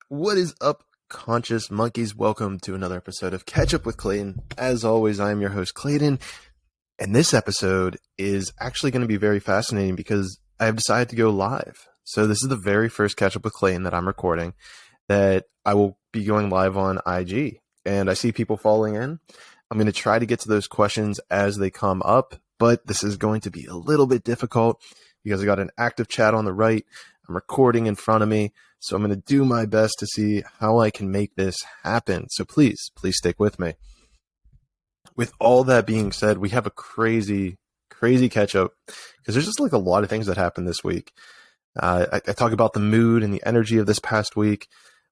What is up, conscious monkeys? Welcome to another episode of Catch Up with Clayton. As always, I am your host, Clayton, and this episode is actually going to be very fascinating because I have decided to go live. So this is the very first Catch Up with Clayton that I'm recording that I will be going live on IG, and I see people falling in. I'm going to try to get to those questions as they come up, but this is going to be a little bit difficult because I got an active chat on the right. I'm recording in front of me, so I'm going to do my best to see how I can make this happen. So please stick with me. With all that being said, we have a crazy catch up because there's just like a lot of things that happened this week. I talk about the mood and the energy of this past week.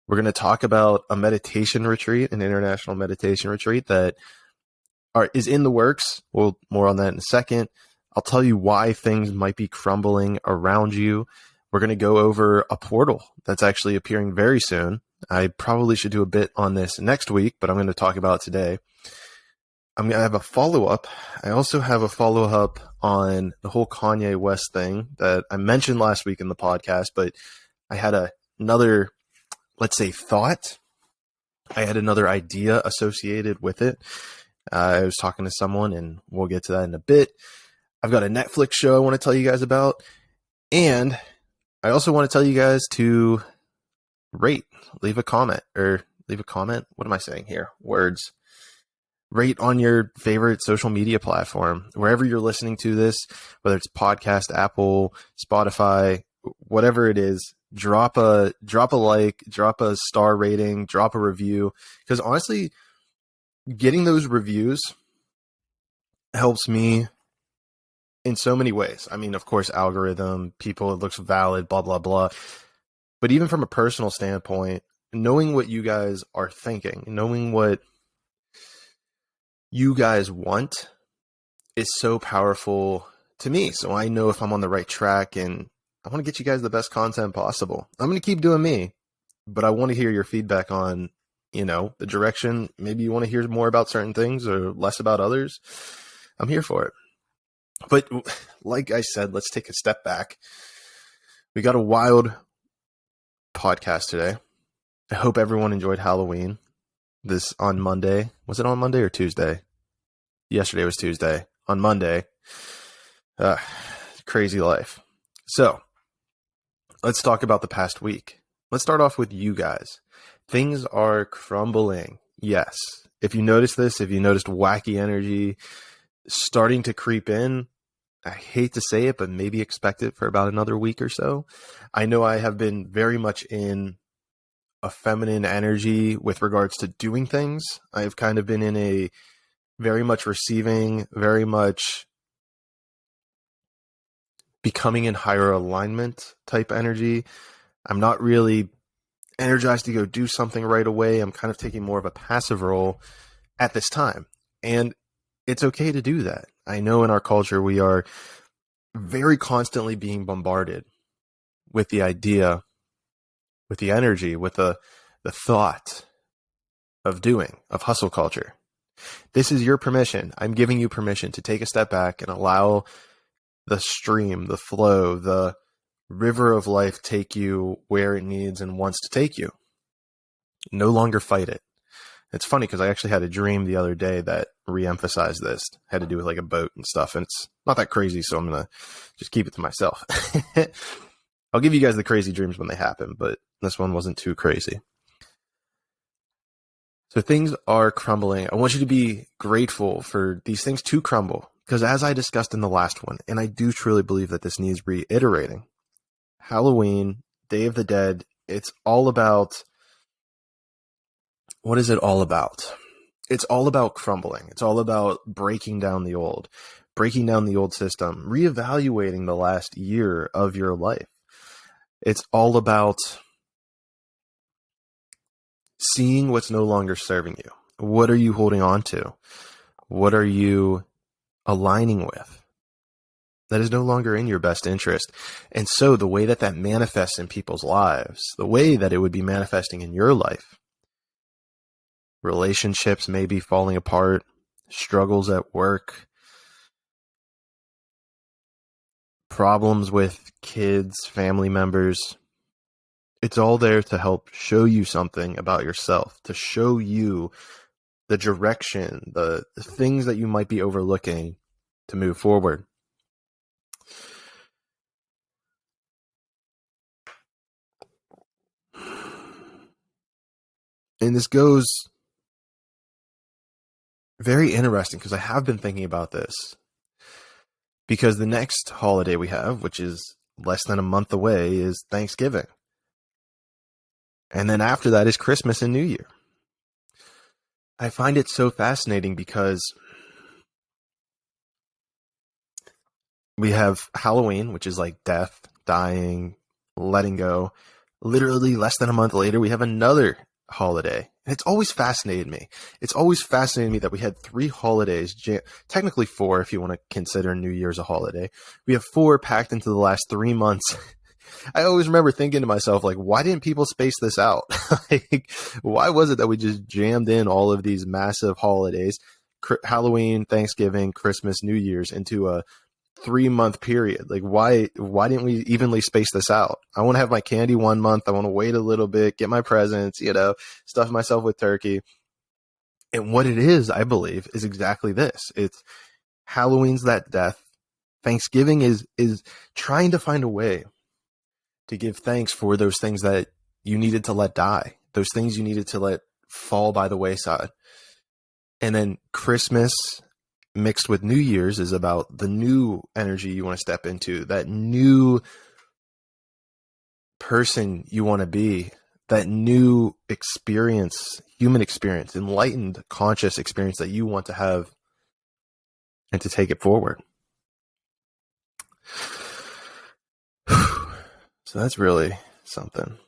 We're going to talk about a meditation retreat, an international meditation retreat that is in the works. Well, more on that in a second. I'll tell you why things might be crumbling around you. We're going to go over a portal that's actually appearing very soon. I probably should do a bit on this next week, but I'm going to talk about it today. I'm going to have a follow-up. I also have a follow-up on the whole Kanye West thing that I mentioned last week in the podcast, but I had another, let's say, thought. I had another idea associated with it. I was talking to someone, and we'll get to that in a bit. I've got a Netflix show I want to tell you guys about, and I also want to tell you guys to leave a comment. What am I saying here? Words. Rate on your favorite social media platform, wherever you're listening to this, whether it's podcast, Apple, Spotify, whatever it is. Drop a like, drop a star rating, drop a review. Because honestly, getting those reviews helps me in so many ways. I mean, of course, algorithm, people, it looks valid, blah, blah, blah. But even from a personal standpoint, knowing what you guys are thinking, knowing what you guys want is so powerful to me. So I know if I'm on the right track, and I want to get you guys the best content possible. I'm going to keep doing me, but I want to hear your feedback on, the direction. Maybe you want to hear more about certain things or less about others. I'm here for it. But like I said, let's take a step back. We got a wild podcast today. I hope everyone enjoyed Halloween. This on Monday. Was it on Monday or Tuesday? Yesterday was Tuesday. On Monday. Crazy life. So, let's talk about the past week. Let's start off with you guys. Things are crumbling. Yes. If you noticed this, if you noticed wacky energy starting to creep in, I hate to say it, but maybe expect it for about another week or so. I know I have been very much in a feminine energy with regards to doing things. I've kind of been in a very much receiving, very much becoming in higher alignment type energy. I'm not really energized to go do something right away. I'm kind of taking more of a passive role at this time. And it's okay to do that. I know in our culture, we are very constantly being bombarded with the idea, with the energy, with the thought of doing, of hustle culture. This is your permission. I'm giving you permission to take a step back and allow the stream, the flow, the river of life take you where it needs and wants to take you. No longer fight it. It's funny because I actually had a dream the other day that re-emphasized this. Had to do with like a boat and stuff, and it's not that crazy, so I'm going to just keep it to myself. I'll give you guys the crazy dreams when they happen, but this one wasn't too crazy. So things are crumbling. I want you to be grateful for these things to crumble, because as I discussed in the last one, and I do truly believe that this needs reiterating, Halloween, Day of the Dead, it's all about... What is it all about? It's all about crumbling. It's all about breaking down the old system, reevaluating the last year of your life. It's all about seeing what's no longer serving you. What are you holding on to? What are you aligning with that is no longer in your best interest? And so the way that manifests in people's lives, the way that it would be manifesting in your life, relationships may be falling apart, struggles at work, problems with kids, family members. It's all there to help show you something about yourself, to show you the direction, the things that you might be overlooking to move forward. And this goes very interesting because I have been thinking about this. Because the next holiday we have, which is less than a month away, is Thanksgiving. And then after that is Christmas and New Year. I find it so fascinating because we have Halloween, which is like death, dying, letting go. Literally less than a month later, we have another holiday. And it's always fascinated me. It's always fascinated me that we had 3 holidays, technically 4 if you want to consider New Year's a holiday. We have 4 packed into the last 3 months. I always remember thinking to myself, like, why didn't people space this out? Like, why was it that we just jammed in all of these massive holidays, Halloween, Thanksgiving, Christmas, New Year's, into a 3-month period? Like, why didn't we evenly space this out? I want to have my candy 1 month. I want to wait a little bit, get my presents, stuff myself with turkey. And what it is, I believe, is exactly this. It's Halloween's that death. Thanksgiving is trying to find a way to give thanks for those things that you needed to let die, those things you needed to let fall by the wayside. And then Christmas mixed with New Year's is about the new energy you want to step into, that new person you want to be, that new experience, human experience, enlightened, conscious experience that you want to have and to take it forward. So that's really something.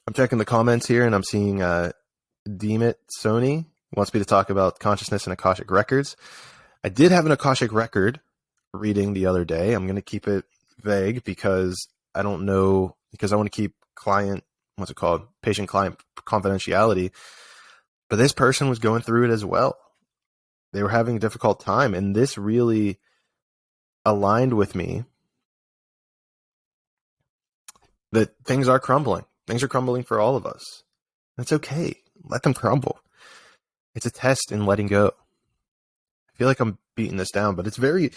I'm checking the comments here and I'm seeing Deemit Sony wants me to talk about consciousness and Akashic records. I did have an Akashic record reading the other day. I'm going to keep it vague because I don't know, because I want to keep patient-client confidentiality. But this person was going through it as well. They were having a difficult time, and this really aligned with me that things are crumbling. Things are crumbling for all of us. That's okay. Let them crumble. It's a test in letting go. I feel like I'm beating this down, but it's a very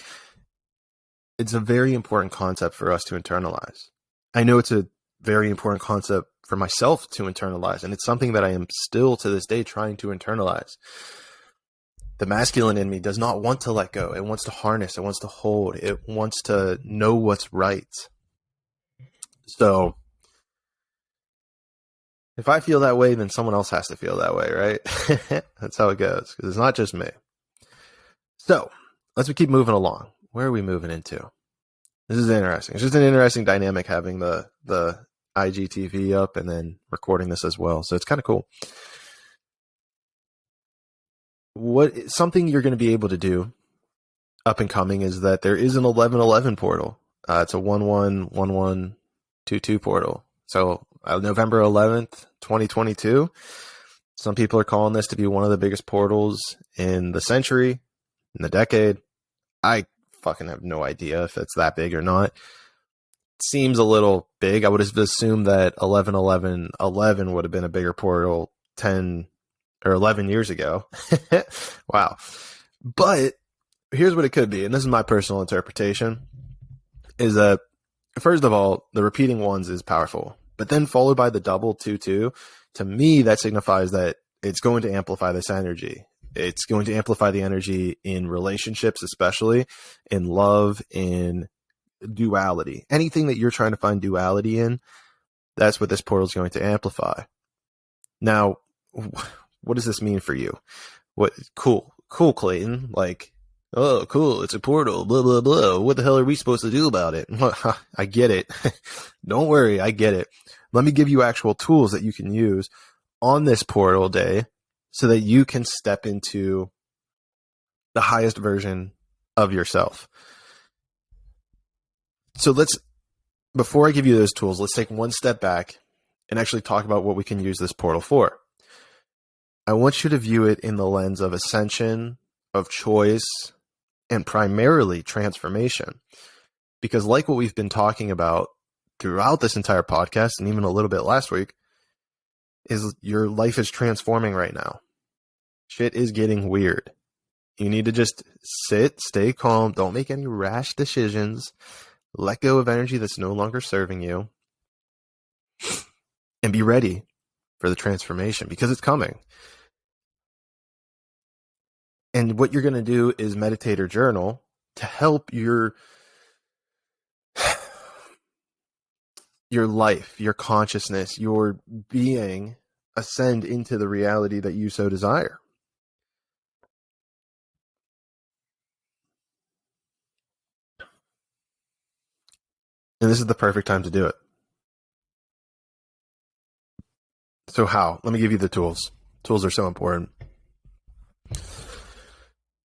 important concept for us to internalize. I know it's a very important concept for myself to internalize, and it's something that I am still to this day trying to internalize. The masculine in me does not want to let go. It wants to harness. It wants to hold. It wants to know what's right. So if I feel that way, then someone else has to feel that way, right? That's how it goes, because it's not just me. So let's keep moving along. Where are we moving into? This is interesting. It's just an interesting dynamic having the IGTV up and then recording this as well. So it's kind of cool. Something you're going to be able to do up and coming is that there is an 1111 portal. It's a 111122 portal. So November 11th, 2022. Some people are calling this to be one of the biggest portals in the century, in the decade. I fucking have no idea if it's that big or not. It seems a little big. I would have assumed that 111111 would have been a bigger portal 10 or 11 years ago. Wow. But here's what it could be, and this is my personal interpretation, is that first of all, the repeating ones is powerful, but then followed by the double 22, to me, that signifies that it's going to amplify this energy. It's going to amplify the energy in relationships, especially in love, in duality. Anything that you're trying to find duality in, that's what this portal is going to amplify. Now, what does this mean for you? Cool, Clayton. Like, oh, cool, it's a portal, blah, blah, blah. What the hell are we supposed to do about it? I get it. Don't worry, I get it. Let me give you actual tools that you can use on this portal day so that you can step into the highest version of yourself. So before I give you those tools, let's take one step back and actually talk about what we can use this portal for. I want you to view it in the lens of ascension, of choice, and primarily transformation. Because like what we've been talking about throughout this entire podcast and even a little bit last week is your life is transforming right now. Shit is getting weird. You need to just sit, stay calm, don't make any rash decisions, let go of energy that's no longer serving you, and be ready for the transformation because it's coming. And what you're going to do is meditate or journal to help your life, your consciousness, your being ascend into the reality that you so desire. And this is the perfect time to do it. So how? Let me give you the tools. Tools are so important.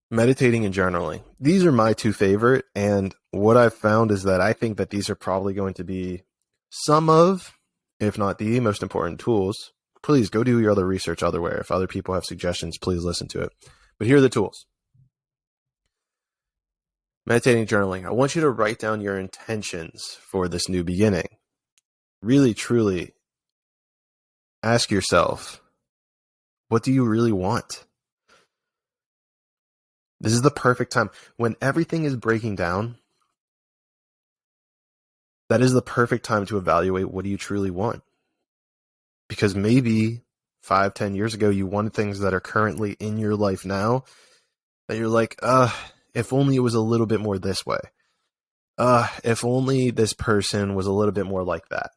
Meditating and journaling. These are my two favorite. And what I've found is that I think that these are probably going to be some of, if not the most important tools. Please go do your other research elsewhere. If other people have suggestions, please listen to it. But here are the tools. Meditating, journaling. I want you to write down your intentions for this new beginning. Really, truly ask yourself, what do you really want? This is the perfect time. When everything is breaking down, that is the perfect time to evaluate what do you truly want. Because maybe 5-10 years ago, you wanted things that are currently in your life now that you're like, if only it was a little bit more this way. If only this person was a little bit more like that.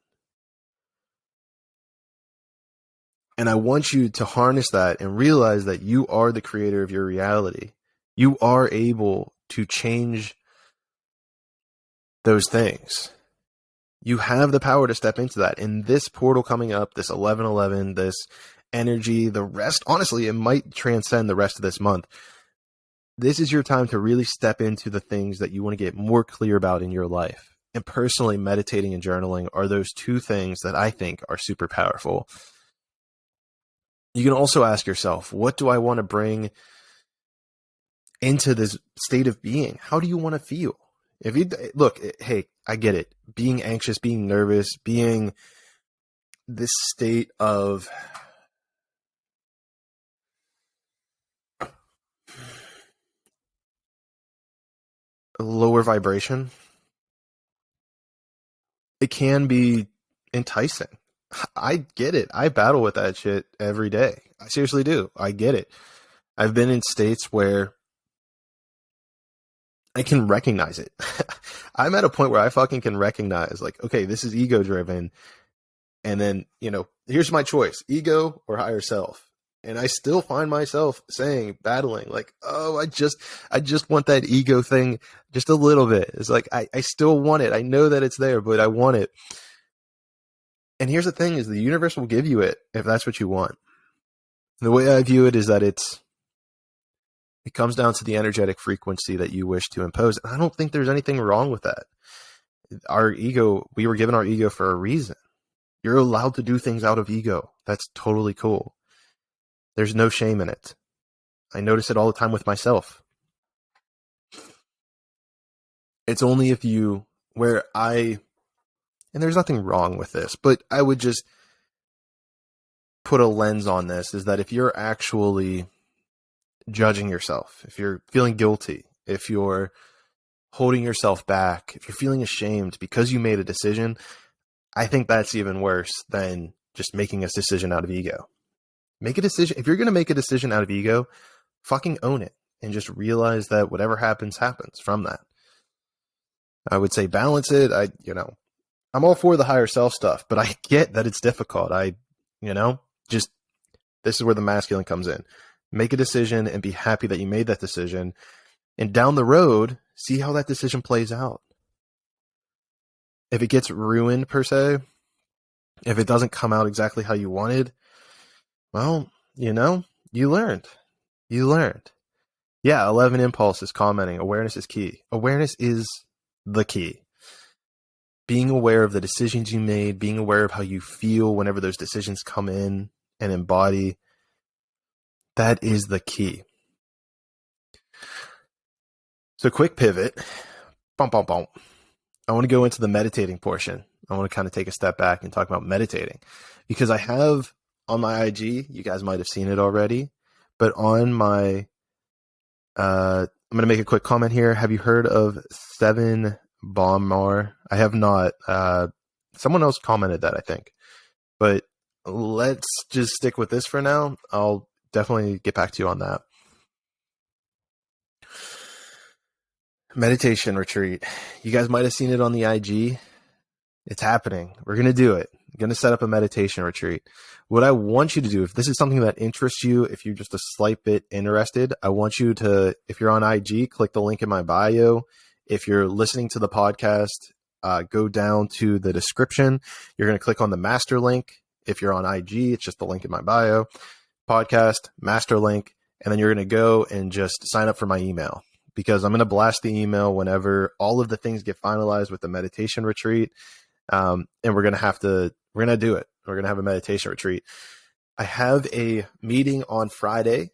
And I want you to harness that and realize that you are the creator of your reality. You are able to change those things. You have the power to step into that. And this portal coming up, this 11/11, this energy, the rest, honestly, it might transcend the rest of this month. This is your time to really step into the things that you want to get more clear about in your life. And personally, meditating and journaling are those two things that I think are super powerful. You can also ask yourself, what do I want to bring into this state of being? How do you want to feel? If you look, hey, I get it. Being anxious, being nervous, being this state of lower vibration, it can be enticing. I get it. I battle with that shit every day. I seriously do. I get it. I've been in states where I can recognize it. I'm at a point where I fucking can recognize, like, okay, this is ego driven. And then, here's my choice, ego or higher self. And I still find myself battling, like, oh, I just want that ego thing just a little bit. It's like, I still want it. I know that it's there, but I want it. And here's the thing is the universe will give you it if that's what you want. The way I view it is that it comes down to the energetic frequency that you wish to impose. And I don't think there's anything wrong with that. Our ego, we were given our ego for a reason. You're allowed to do things out of ego. That's totally cool. There's no shame in it. I notice it all the time with myself. It's only if you, and there's nothing wrong with this, but I would just put a lens on this, is that if you're actually judging yourself, if you're feeling guilty, if you're holding yourself back, if you're feeling ashamed because you made a decision, I think that's even worse than just making a decision out of ego. Make a decision. If you're going to make a decision out of ego, fucking own it and just realize that whatever happens, happens from that. I would say balance it. I'm all for the higher self stuff, but I get that it's difficult. This is where the masculine comes in. Make a decision and be happy that you made that decision. And down the road, see how that decision plays out. If it gets ruined, per se, if it doesn't come out exactly how you wanted, well, you learned. You learned. Yeah, 11 impulse is commenting. Awareness is key. Awareness is the key. Being aware of the decisions you made, being aware of how you feel whenever those decisions come in and embody, that is the key. So quick pivot. Bum, bum, bum. I want to go into the meditating portion. I want to kind of take a step back and talk about meditating, because I have on my IG, you guys might have seen it already, but on my, I'm going to make a quick comment here. Have you heard of Seven Bombar? I have not. Someone else commented that, I think, but let's just stick with this for now. I'll definitely get back to you on that. Meditation retreat. You guys might have seen it on the IG. It's happening. We're going to do it. I'm going to set up a meditation retreat. What I want you to do, if this is something that interests you, if you're just a slight bit interested, I want you to, if you're on IG, click the link in my bio. If you're listening to the podcast, go down to the description. You're going to click on the master link. If you're on IG, it's just the link in my bio. Podcast, master link, and then you're going to go and just sign up for my email, because I'm going to blast the email whenever all of the things get finalized with the meditation retreat. And we're going to do it. We're going to have a meditation retreat. I have a meeting on Friday.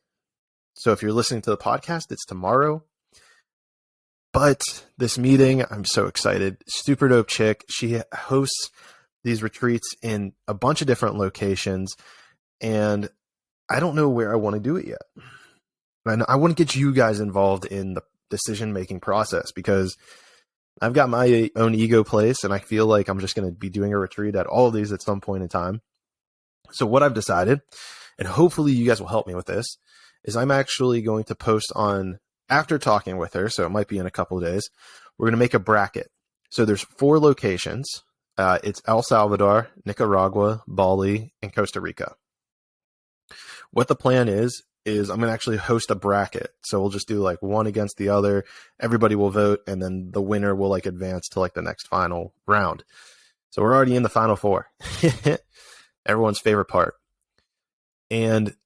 So if you're listening to the podcast, it's tomorrow. But this meeting, I'm so excited. Super dope chick. She hosts these retreats in a bunch of different locations, and I don't know where I want to do it yet. And I want to get you guys involved in the decision-making process, because I've got my own ego place, and I feel like I'm just going to be doing a retreat at all of these at some point in time. So what I've decided, and hopefully you guys will help me with this, is I'm actually going to post on, after talking with her, so it might be in a couple of days, we're going to make a bracket. So there's 4 locations. It's El Salvador, Nicaragua, Bali, and Costa Rica. What the plan is I'm going to actually host a bracket. So we'll just do like one against the other. Everybody will vote, and then the winner will like advance to like the next final round. So we're already in the final 4. Everyone's favorite part. And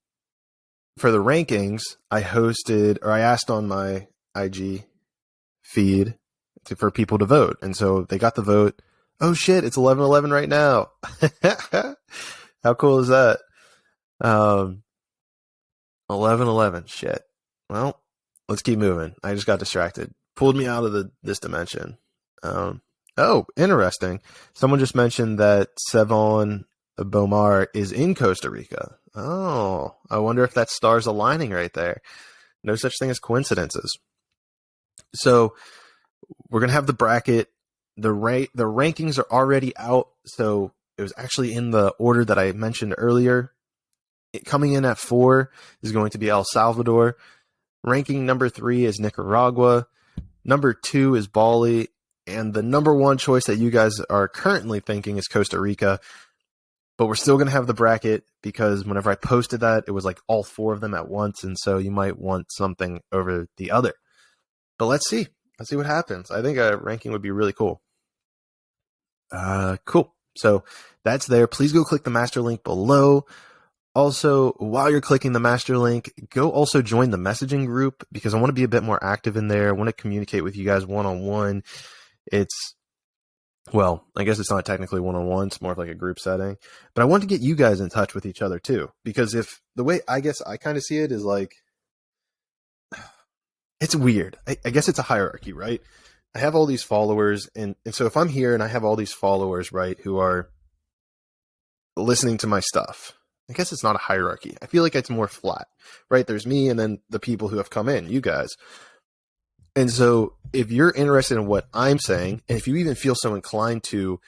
for the rankings, I asked on my IG feed for people to vote. And so they got the vote. Oh shit, it's 11-11 right now. How cool is that? 11-11. Shit. Well, let's keep moving. I just got distracted. Pulled me out of this dimension. Oh, interesting. Someone just mentioned that Sevan Bomar is in Costa Rica. Oh, I wonder if that stars aligning right there. No such thing as coincidences. So we're going to have the bracket. The rankings are already out. So it was actually in the order that I mentioned earlier. Coming in at 4 is going to be El Salvador. Ranking number 3 is Nicaragua. Number 2 is Bali. And the number 1 choice that you guys are currently thinking is Costa Rica. But we're still going to have the bracket, because whenever I posted that, it was like all 4 of them at once. And so you might want something over the other. But let's see. Let's see what happens. I think a ranking would be really cool. Cool. So that's there. Please go click the master link below. Also, while you're clicking the master link, go also join the messaging group, because I want to be a bit more active in there. I want to communicate with you guys one-on-one. Well, I guess it's not technically one-on-one. It's more of like a group setting. But I want to get you guys in touch with each other too, because if the way I guess I kind of see it is like, it's weird. I guess it's a hierarchy, right? I have all these followers, and so if I'm here and I have all these followers, right, who are listening to my stuff, I guess it's not a hierarchy. I feel like it's more flat, right? There's me, and then the people who have come in, you guys. And so if you're interested in what I'm saying, and if you even feel so inclined to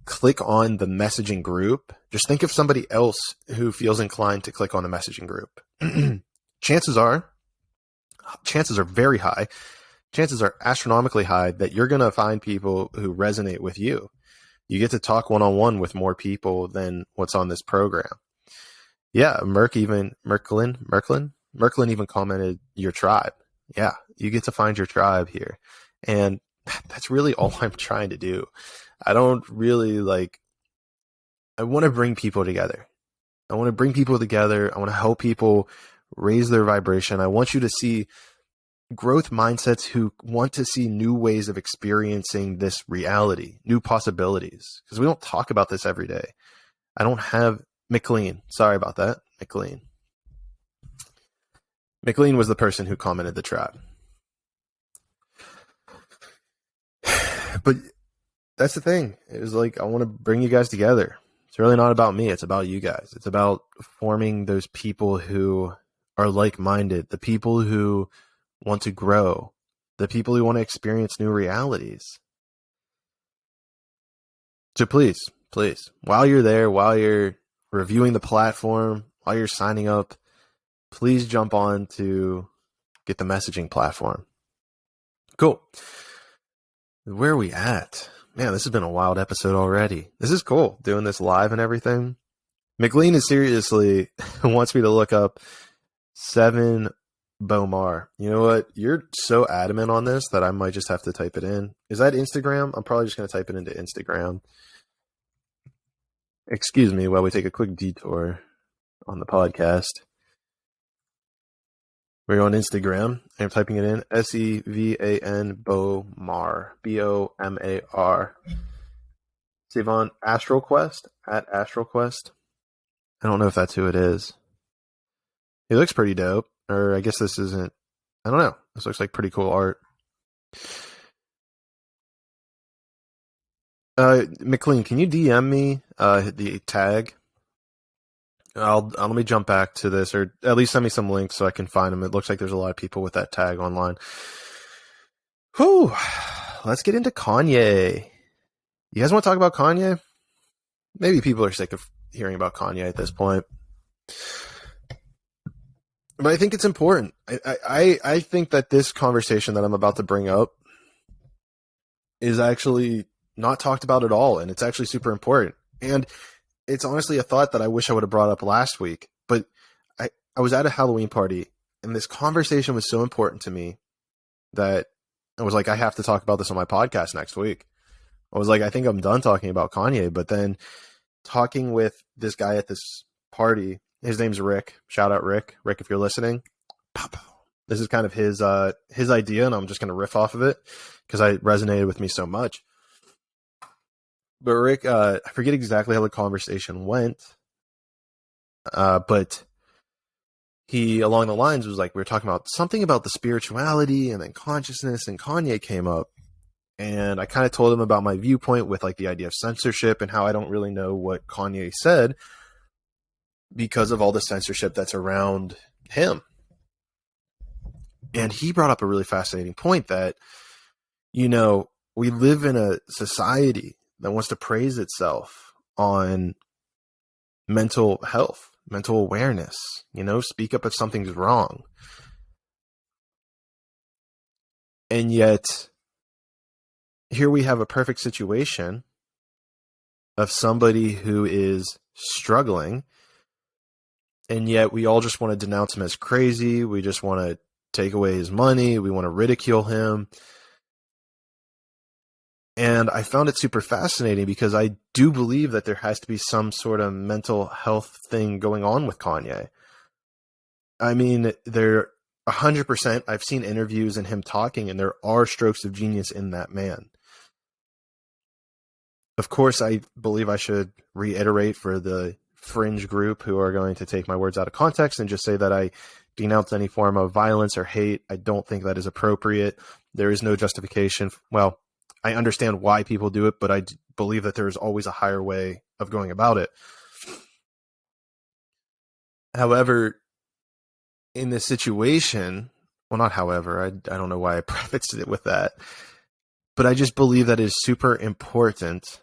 click on the messaging group, just think of somebody else who feels inclined to click on the messaging group. Chances are very high. Chances are astronomically high that you're going to find people who resonate with you. You get to talk one-on-one with more people than what's on this program. Yeah, Merklin even commented your tribe. Yeah, you get to find your tribe here. And that's really all I'm trying to do. I don't really I want to bring people together. I want to help people raise their vibration. I want you to see growth mindsets who want to see new ways of experiencing this reality, new possibilities, because we don't talk about this every day. I don't have McLean. Sorry about that. McLean was the person who commented the tribe. But that's the thing. It was like, I want to bring you guys together. It's really not about me. It's about you guys. It's about forming those people who are like-minded, the people who want to grow, the people who want to experience new realities. So please, while you're there, while you're reviewing the platform, while you're signing up, please jump on to get the messaging platform. Cool. Where are we at? Man, this has been a wild episode already. This is cool, doing this live and everything. McLean is seriously wants me to look up 7 Bomar. You know what? You're so adamant on this that I might just have to type it in. Is that Instagram? I'm probably just going to type it into Instagram. Excuse me while we take a quick detour on the podcast. We're on Instagram. I'm typing it in. SEVAN Bomar. BOMAR. Sivan Astral Quest at Astral Quest. I don't know if that's who it is. He looks pretty dope. Or I guess this isn't. I don't know. This looks like pretty cool art. McLean, can you DM me the tag? Let me jump back to this, or at least send me some links so I can find them. It looks like there's a lot of people with that tag online. Whew. Let's get into Kanye. You guys want to talk about Kanye? Maybe people are sick of hearing about Kanye at this point. But I think it's important. I think that this conversation that I'm about to bring up is actually not talked about at all, and it's actually super important. And it's honestly a thought that I wish I would have brought up last week, but I was at a Halloween party, and this conversation was so important to me that I was like, I have to talk about this on my podcast next week. I was like, I think I'm done talking about Kanye, but then talking with this guy at this party, his name's Rick. Shout out Rick. Rick, if you're listening, this is kind of his idea, and I'm just going to riff off of it because it resonated with me so much. But Rick, I forget exactly how the conversation went, but he, along the lines, was like, we were talking about something about the spirituality and then consciousness, and Kanye came up. And I kind of told him about my viewpoint with like the idea of censorship and how I don't really know what Kanye said because of all the censorship that's around him. And he brought up a really fascinating point that, you know, we live in a society that wants to praise itself on mental health, mental awareness, you know, speak up if something's wrong. And yet, here we have a perfect situation of somebody who is struggling, and yet we all just want to denounce him as crazy. We just want to take away his money. We want to ridicule him. And I found it super fascinating because I do believe that there has to be some sort of mental health thing going on with Kanye. I mean, there 100%, I've seen interviews and him talking, and there are strokes of genius in that man. Of course, I believe I should reiterate for the fringe group who are going to take my words out of context and just say that I denounce any form of violence or hate. I don't think that is appropriate. There is no justification. Well, I understand why people do it, but I believe that there is always a higher way of going about it. However, in this situation, well, not however, I don't know why I prefaced it with that, but I just believe that it is super important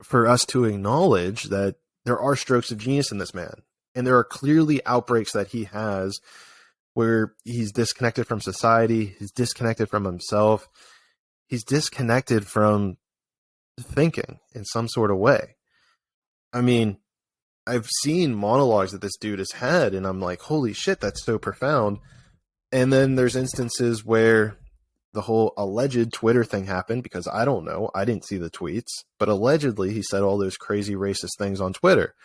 for us to acknowledge that there are strokes of genius in this man. And there are clearly outbreaks that he has where he's disconnected from society, he's disconnected from himself, he's disconnected from thinking in some sort of way. I mean, I've seen monologues that this dude has had, and I'm like, holy shit, that's so profound. And then there's instances where the whole alleged Twitter thing happened, because I don't know, I didn't see the tweets, but allegedly he said all those crazy racist things on Twitter.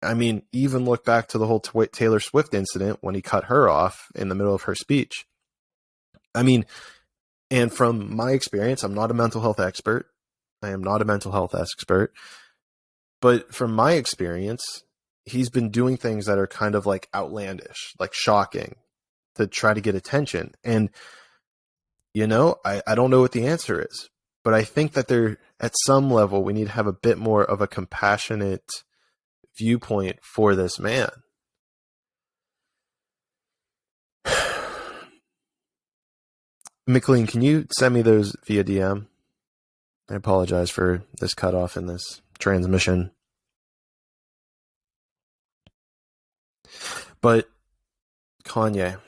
I mean, even look back to the whole Taylor Swift incident when he cut her off in the middle of her speech. I mean, and from my experience, I'm not a mental health expert. I am not a mental health expert. But from my experience, he's been doing things that are kind of like outlandish, like shocking, to try to get attention. And, I don't know what the answer is, but I think that at some level, we need to have a bit more of a compassionate viewpoint for this man. McLean, can you send me those via DM? I apologize for this cutoff in this transmission. But Kanye.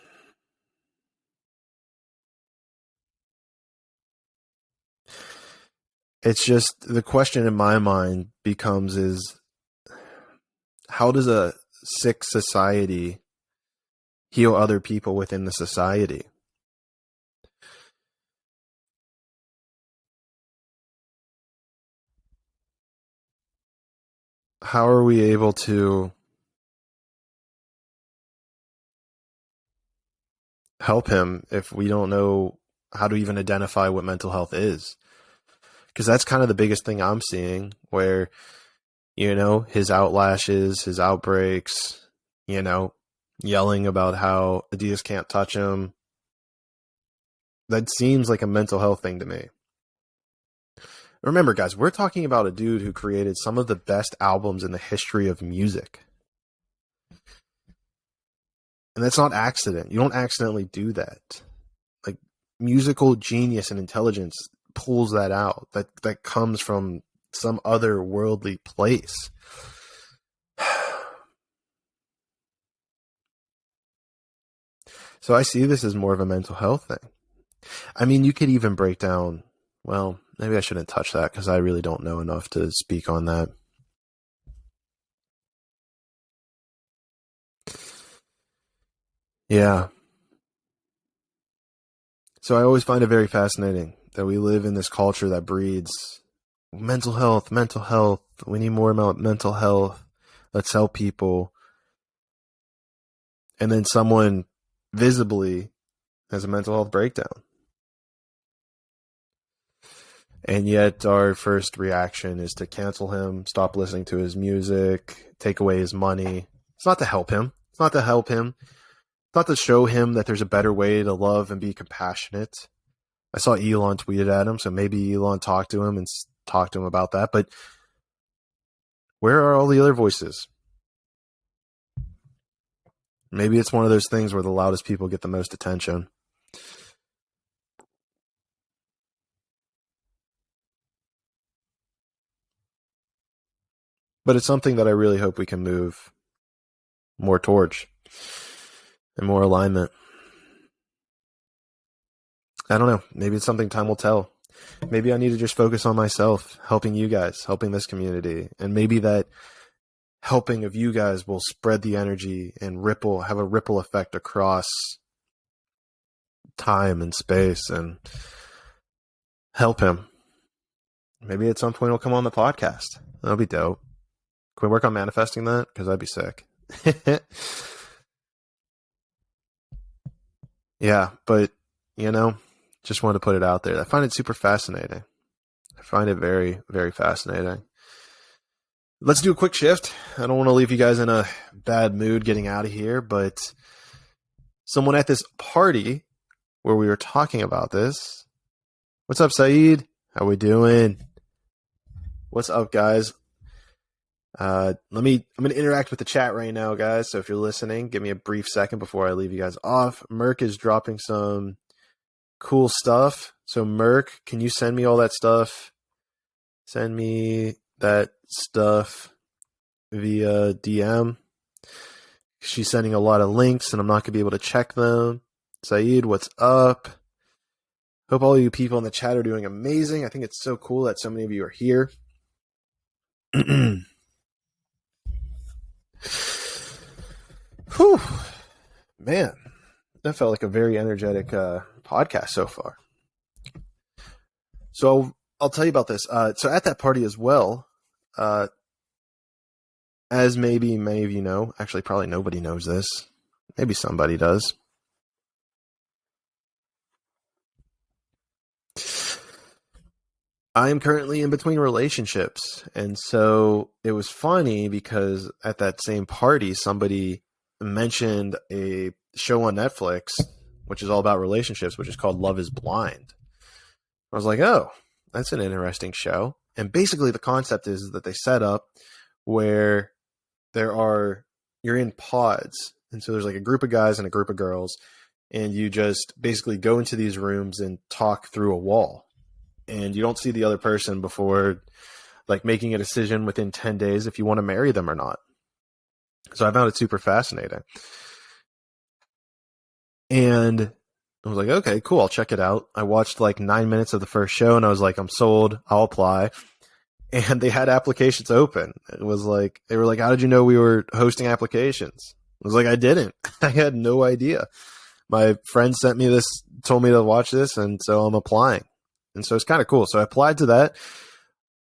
It's just the question in my mind becomes is how does a sick society heal other people within the society? How are we able to help him if we don't know how to even identify what mental health is? Because that's kind of the biggest thing I'm seeing, where, his outlashes, his outbreaks, yelling about how Adidas can't touch him. That seems like a mental health thing to me. Remember, guys, we're talking about a dude who created some of the best albums in the history of music. And that's not accident. You don't accidentally do that. Like, musical genius and intelligence pulls that out. That comes from some other worldly place. So I see this as more of a mental health thing. I mean, you could even break down, well, maybe I shouldn't touch that because I really don't know enough to speak on that. Yeah. So I always find it very fascinating that we live in this culture that breeds mental health. We need more about mental health. Let's help people. And then someone visibly has a mental health breakdown. And yet our first reaction is to cancel him, stop listening to his music, take away his money. It's not to help him. It's not to show him that there's a better way to love and be compassionate. I saw Elon tweeted at him, so maybe Elon talked to him and talked to him about that. But where are all the other voices? Maybe it's one of those things where the loudest people get the most attention. But it's something that I really hope we can move more towards and more alignment. I don't know. Maybe it's something time will tell. Maybe I need to just focus on myself, helping you guys, helping this community. And maybe that helping of you guys will spread the energy and have a ripple effect across time and space and help him. Maybe at some point he'll come on the podcast. That'll be dope. Can we work on manifesting that? Because I'd be sick. Yeah, but, just wanted to put it out there. I find it super fascinating. I find it very, very fascinating. Let's do a quick shift. I don't want to leave you guys in a bad mood getting out of here, but someone at this party where we were talking about this. What's up, Saeed? How we doing? What's up, guys? I'm going to interact with the chat right now, guys. So if you're listening, give me a brief second before I leave you guys off. Merc is dropping some cool stuff. So Merc, can you send me all that stuff? Send me that stuff via DM. She's sending a lot of links and I'm not going to be able to check them. Saeed, what's up? Hope all you people in the chat are doing amazing. I think it's so cool that so many of you are here. Whew. Man, that felt like a very energetic podcast so far. So I'll tell you about this. So at that party as well, as maybe many of you know, actually probably nobody knows this. Maybe somebody does. I am currently in between relationships. And so it was funny because at that same party, somebody mentioned a show on Netflix which is all about relationships, which is called Love is Blind. I was like, oh, that's an interesting show. And basically the concept is that they set up where you're in pods. And so there's like a group of guys and a group of girls, and you just basically go into these rooms and talk through a wall. And you don't see the other person before like making a decision within 10 days if you want to marry them or not. So I found it super fascinating. And I was like, okay, cool. I'll check it out. I watched like 9 minutes of the first show and I was like, I'm sold. I'll apply. And they had applications open. It was like, they were like, how did you know we were hosting applications? I was like, I didn't. I had no idea. My friend sent me this, told me to watch this, and so I'm applying. And so it's kind of cool. So I applied to that.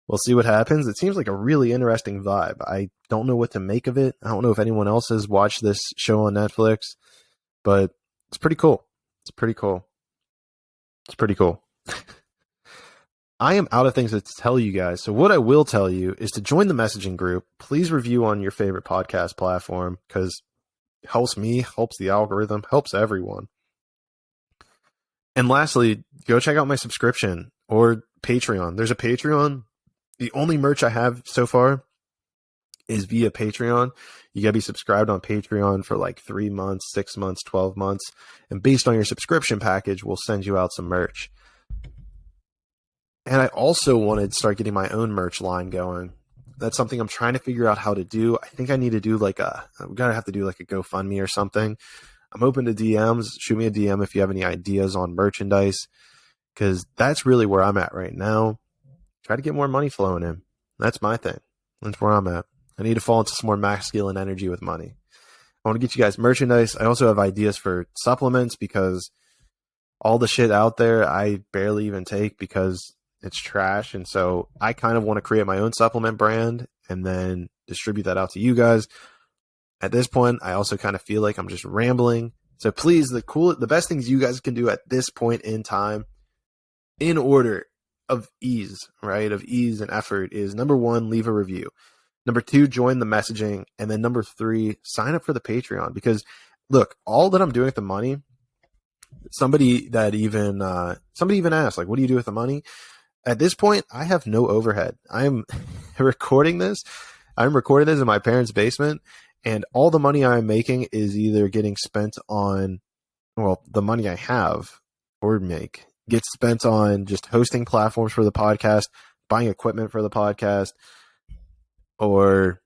We'll see what happens. It seems like a really interesting vibe. I don't know what to make of it. I don't know if anyone else has watched this show on Netflix, but it's pretty cool. It's pretty cool. It's pretty cool. I am out of things to tell you guys. So what I will tell you is to join the messaging group. Please review on your favorite podcast platform because it helps me, helps the algorithm, helps everyone. And lastly, go check out my subscription or Patreon. There's a Patreon. The only merch I have so far is via Patreon. You got to be subscribed on Patreon for like 3 months, 6 months, 12 months. And based on your subscription package, we'll send you out some merch. And I also wanted to start getting my own merch line going. That's something I'm trying to figure out how to do. I think I need to do we're going to have to do like a GoFundMe or something. I'm open to DMs. Shoot me a DM if you have any ideas on merchandise, because that's really where I'm at right now. Try to get more money flowing in. That's my thing. That's where I'm at. I need to fall into some more masculine energy with money. I want to get you guys merchandise. I also have ideas for supplements because all the shit out there I barely even take because it's trash. And so I kind of want to create my own supplement brand and then distribute that out to you guys. At this point, I also kind of feel like I'm just rambling. So please, the best things you guys can do at this point in time, in order of ease, right? Of ease and effort is number 1, leave a review. Number 2, join the messaging. And then number 3, sign up for the Patreon. Because look, all that I'm doing with the money, somebody even asked, like, what do you do with the money? At this point, I have no overhead. I'm recording this in my parents' basement, and all the money I'm making is either getting spent on, the money I have or make gets spent on just hosting platforms for the podcast, buying equipment for the podcast, or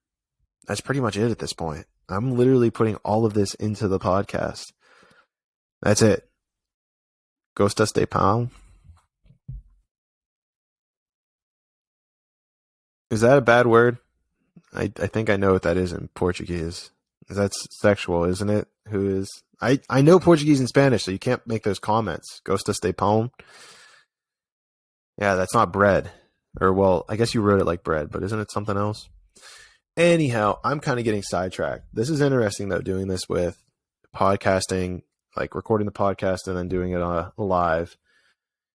that's pretty much it at this point. I'm literally putting all of this into the podcast. That's it. Gostas de pão. Is that a bad word? I think I know what that is in Portuguese. That's sexual, isn't it? I know Portuguese and Spanish, so you can't make those comments. Gostas de pão. Yeah, that's not bread. Or, I guess you wrote it like bread, but isn't it something else? Anyhow, I'm kind of getting sidetracked. This is interesting, though, doing this with podcasting, like recording the podcast and then doing it live.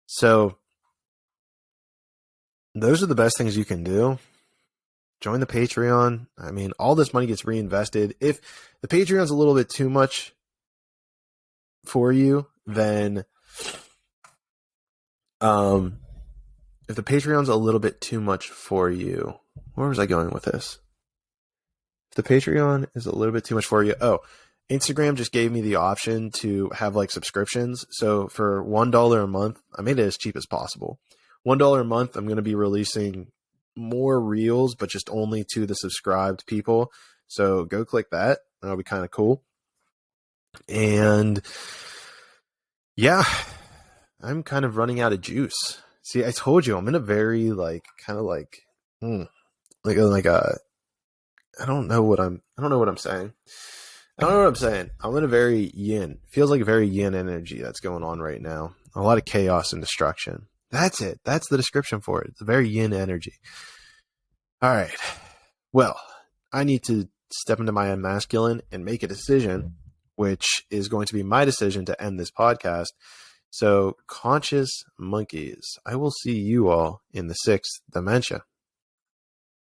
So those are the best things you can do. Join the Patreon. I mean, all this money gets reinvested. If the Patreon's a little bit too much for you, then if the Patreon's a little bit too much for you, where was I going with this? If the Patreon is a little bit too much for you, Instagram just gave me the option to have like subscriptions. So for $1 a month, I made it as cheap as possible. $1 a month, I'm going to be releasing more reels, but just only to the subscribed people. So go click that. That'll be kind of cool. And yeah, I'm kind of running out of juice. See, I told you I'm in a very I don't know what I'm saying. I don't know what I'm saying. I'm in a very yin. Feels like a very yin energy that's going on right now. A lot of chaos and destruction. That's it. That's the description for it. It's a very yin energy. All right. Well, I need to step into my masculine and make a decision, which is going to be my decision to end this podcast. So, conscious monkeys, I will see you all in the 6th dimension.